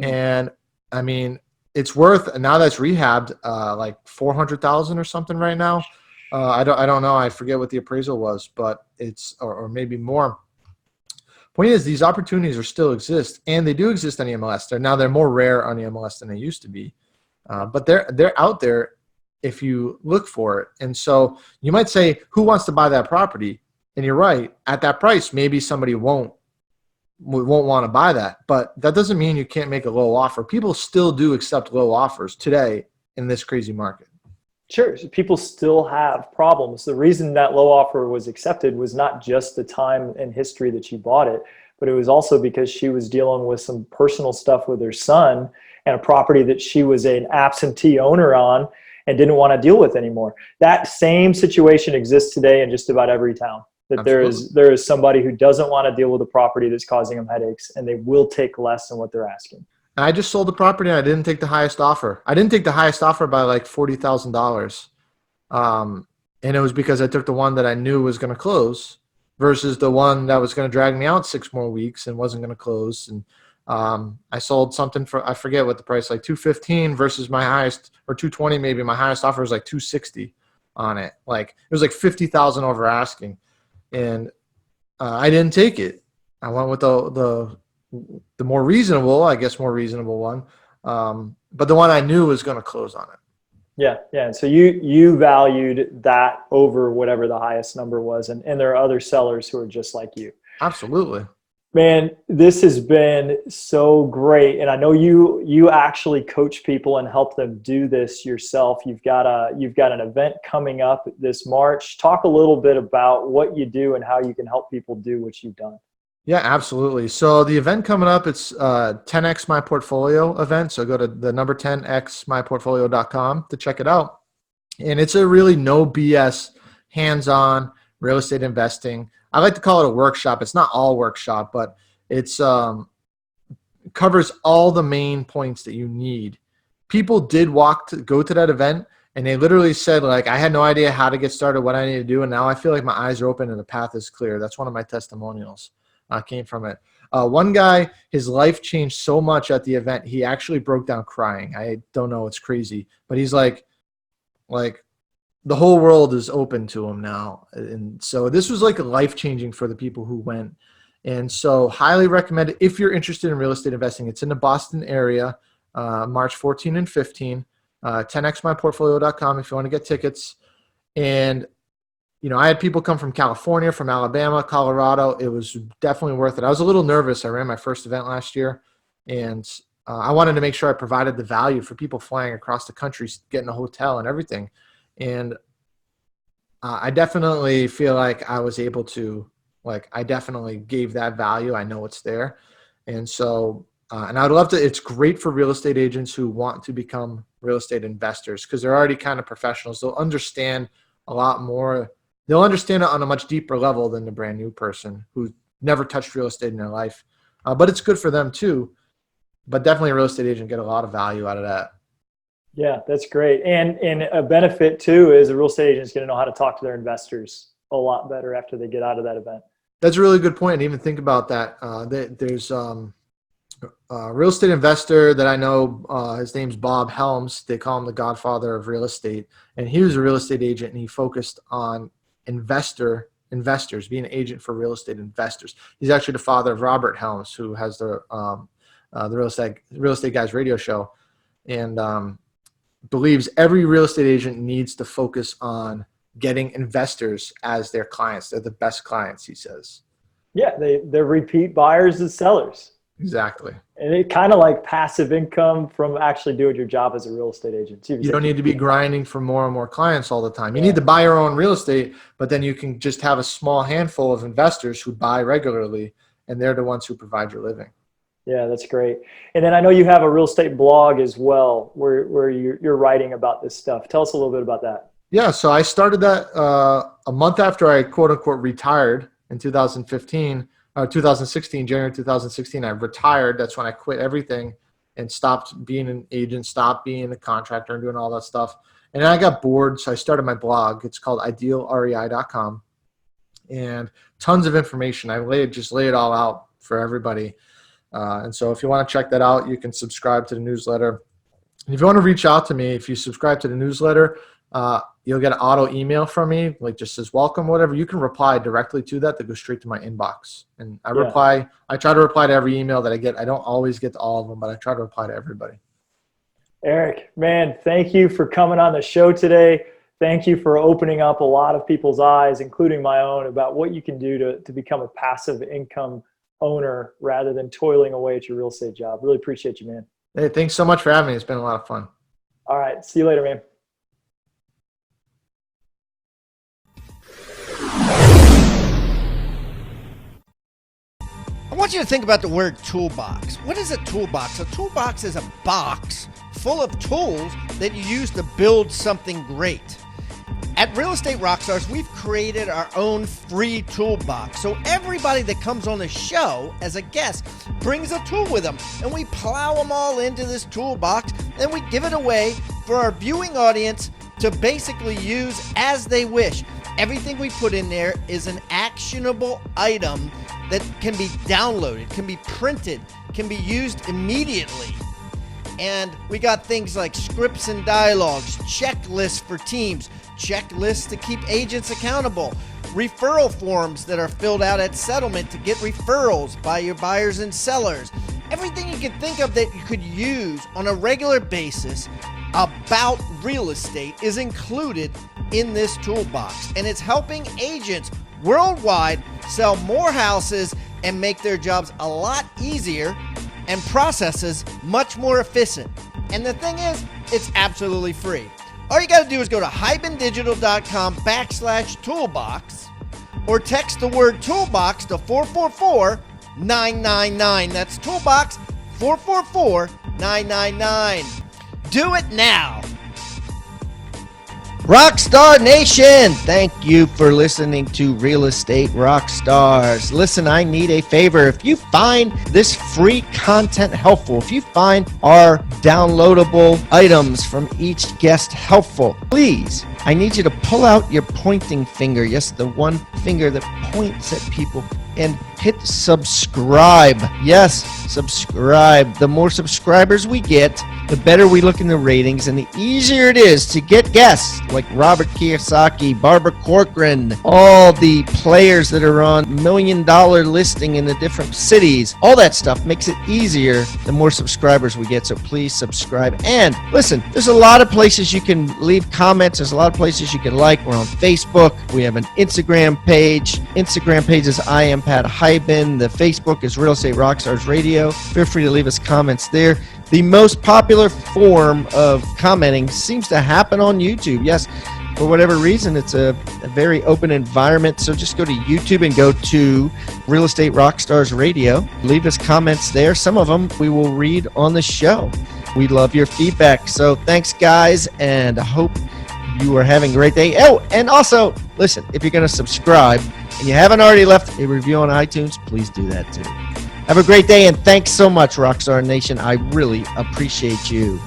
Speaker 1: And I mean, it's worth, now that's rehabbed, like $400,000 or something right now. I don't know. I forget what the appraisal was, but it's, or maybe more. Point is, these opportunities still exist, and they do exist on the MLS. They're more rare on the MLS than they used to be, but they're out there if you look for it. And so you might say, who wants to buy that property? And you're right. At that price, maybe somebody won't want to buy that, but that doesn't mean you can't make a low offer. People still do accept low offers today in this crazy market.
Speaker 3: Sure. So people still have problems. The reason that low offer was accepted was not just the time and history that she bought it, but it was also because she was dealing with some personal stuff with her son and a property that she was an absentee owner on and didn't want to deal with anymore. That same situation exists today in just about every town. That there is somebody who doesn't want to deal with a property that's causing them headaches, and they will take less than what they're asking.
Speaker 1: I just sold the property and I didn't take the highest offer. I didn't take the highest offer by like $40,000. And it was because I took the one that I knew was going to close versus the one that was going to drag me out 6 more weeks and wasn't going to close. And I sold something for, I forget what the price, like $215 versus my highest, or $220 maybe. My highest offer was like $260 on it. Like it was like $50,000 over asking. And I didn't take it. I went with the more reasonable, more reasonable one. But the one I knew was going to close on it.
Speaker 3: Yeah. And so you valued that over whatever the highest number was. And there are other sellers who are just like you.
Speaker 1: Absolutely.
Speaker 3: Man, this has been so great. And I know you actually coach people and help them do this yourself. You've got an event coming up this March. Talk a little bit about what you do and how you can help people do what you've done.
Speaker 1: Yeah, absolutely. So the event coming up, it's 10X My Portfolio event. So go to the number 10xmyportfolio.com to check it out. And it's a really no BS, hands-on real estate investing. I like to call it a workshop. It's not all workshop, but it's covers all the main points that you need. People did go to that event, and they literally said, like, I had no idea how to get started, what I need to do, and now I feel like my eyes are open and the path is clear. That's one of my testimonials. Came from it. One guy, his life changed so much at the event, he actually broke down crying. I don't know, it's crazy, but he's like the whole world is open to him now. And so this was like life-changing for the people who went. And so highly recommend it if you're interested in real estate investing. It's in the Boston area, March 14 and 15, 10xmyportfolio.com if you want to get tickets. And I had people come from California, from Alabama, Colorado. It was definitely worth it. I was a little nervous. I ran my first event last year, and I wanted to make sure I provided the value for people flying across the country, getting a hotel and everything. And I definitely feel like I was able to, I definitely gave that value. I know it's there. And so, and I would love to, it's great for real estate agents who want to become real estate investors because they're already kind of professionals. They'll understand a lot more. They'll understand it on a much deeper level than the brand new person who's never touched real estate in their life. But it's good for them too. But definitely a real estate agent get a lot of value out of that.
Speaker 3: Yeah, that's great. And a benefit too is a real estate agent is going to know how to talk to their investors a lot better after they get out of that event.
Speaker 1: That's a really good point. And even think about that. There's a real estate investor that I know, his name's Bob Helms. They call him the godfather of real estate. And he was a real estate agent, and he focused on investors, being an agent for real estate investors. He's actually the father of Robert Helms, who has the Real Estate Guys radio show, and believes every real estate agent needs to focus on getting investors as their clients. They're the best clients, he says.
Speaker 3: Yeah, they're repeat buyers and sellers.
Speaker 1: Exactly.
Speaker 3: And it kind of like passive income from actually doing your job as a real estate agent too.
Speaker 1: You don't need to be grinding for more and more clients all the time. You need to buy your own real estate, but then you can just have a small handful of investors who buy regularly, and they're the ones who provide your living.
Speaker 3: Yeah, that's great. And then I know you have a real estate blog as well where you're writing about this stuff. Tell us a little bit about that.
Speaker 1: Yeah, so I started that a month after I quote unquote retired in 2015, 2016, January 2016. I retired. That's when I quit everything and stopped being an agent, stopped being a contractor and doing all that stuff. And then I got bored, so I started my blog. It's called idealrei.com, and tons of information. Just lay it all out for everybody. And so if you want to check that out, you can subscribe to the newsletter. And if you want to reach out to me, if you subscribe to the newsletter, you'll get an auto email from me, like just says welcome, whatever. You can reply directly to that goes straight to my inbox. And I try to reply to every email that I get. I don't always get to all of them, but I try to reply to everybody.
Speaker 3: Eric, man, thank you for coming on the show today. Thank you for opening up a lot of people's eyes, including my own, about what you can do to become a passive income owner rather than toiling away at your real estate job. Really appreciate you, man.
Speaker 1: Hey, thanks so much for having me. It's been a lot of fun.
Speaker 3: All right. See you later, man.
Speaker 2: I want you to think about the word toolbox. What is a toolbox? A toolbox is a box full of tools that you use to build something great. At Real Estate Rockstars, we've created our own free toolbox. So everybody that comes on the show as a guest brings a tool with them, and we plow them all into this toolbox, and we give it away for our viewing audience to basically use as they wish. Everything we put in there is an actionable item that can be downloaded, can be printed, can be used immediately. And we got things like scripts and dialogues, checklists for teams, checklists to keep agents accountable, referral forms that are filled out at settlement to get referrals by your buyers and sellers. Everything you can think of that you could use on a regular basis about real estate is included in this toolbox. And it's helping agents worldwide sell more houses and make their jobs a lot easier and processes much more efficient. And the thing is, it's absolutely free. All you got to do is go to hibandigital.com/toolbox or text the word toolbox to 444-999. That's toolbox 444-999. Do it now. Rockstar Nation, thank you for listening to Real Estate Rockstars. Listen, I need a favor. If you find this free content helpful, if you find our downloadable items from each guest helpful, please, I need you to pull out your pointing finger. Yes, the one finger that points at people, and hit subscribe. Yes, subscribe. The more subscribers we get, the better we look in the ratings, and the easier it is to get guests like Robert Kiyosaki, Barbara Corcoran, all the players that are on $1 million listing in the different cities. All that stuff makes it easier the more subscribers we get, so please subscribe. And listen, there's a lot of places you can leave comments. There's a lot of places you can like. We're on Facebook. We have an Instagram page. Instagram page is I am Pat Hyben. The Facebook is Real Estate Rockstars Radio. Feel free to leave us comments there. The most popular form of commenting seems to happen on YouTube. Yes, for whatever reason, it's a very open environment. So just go to YouTube and go to Real Estate Rockstars Radio. Leave us comments there. Some of them we will read on the show. We love your feedback. So thanks, guys, and I hope you are having a great day. Oh, and also, listen, if you're going to subscribe and you haven't already left a review on iTunes, please do that too. Have a great day, and thanks so much, Rockstar Nation. I really appreciate you.